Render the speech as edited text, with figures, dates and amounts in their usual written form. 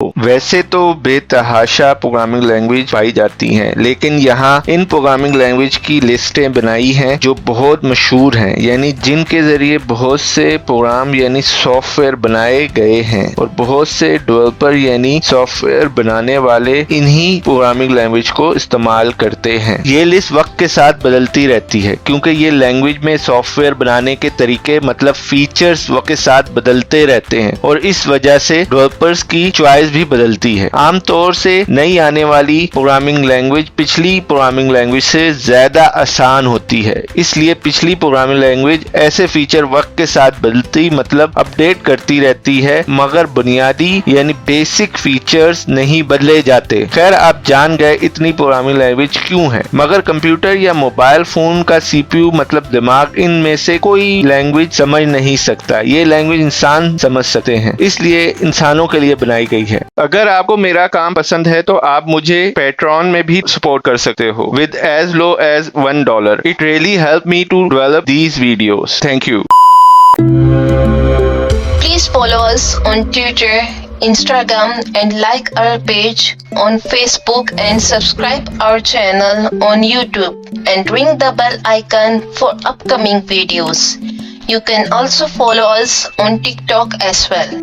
ویسے تو بے تحاشا پروگرامنگ لینگویج پائی جاتی ہیں، لیکن یہاں ان پروگرامنگ لینگویج کی لسٹیں بنائی ہیں جو بہت مشہور ہیں، یعنی جن کے ذریعے بہت سے پروگرام یعنی سافٹ ویئر بنائے گئے ہیں، اور بہت سے ڈیولپر یعنی سافٹ ویئر بنانے والے انہی پروگرامنگ لینگویج کو استعمال کرتے ہیں۔ یہ لسٹ وقت کے ساتھ بدلتی رہتی ہے کیونکہ یہ لینگویج میں سافٹ ویئر بنانے کے طریقے مطلب فیچرز وقت کے ساتھ بدلتے رہتے ہیں، اور اس وجہ سے ڈیولپرز کی چوائس بھی بدلتی ہے۔ عام طور سے نئی آنے والی پروگرامنگ لینگویج پچھلی پروگرامنگ لینگویج سے زیادہ آسان ہوتی ہے، اس لیے پچھلی پروگرامنگ لینگویج ایسے فیچر وقت کے ساتھ بدلتی مطلب اپڈیٹ کرتی رہتی ہے، مگر بنیادی یعنی بیسک فیچرز نہیں بدلے جاتے۔ خیر آپ جان گئے اتنی پروگرامنگ لینگویج کیوں ہے، مگر کمپیوٹر یا موبائل فون کا سی پی یو مطلب دماغ ان میں سے کوئی لینگویج سمجھ نہیں سکتا، یہ لینگویج انسان سمجھ سکتے ہیں، اس لیے انسانوں کے لیے بنائی گئی ہے۔ اگر آپ کو میرا کام پسند ہے تو آپ مجھے پیٹرون میں بھی سپورٹ کر سکتے ہو with as low as $1. It really helped me to develop these videos. Thank you. Please follow us on Twitter, Instagram, and like our page on Facebook, and subscribe our channel on YouTube and ring the bell icon for upcoming videos. You can also follow us on TikTok as well.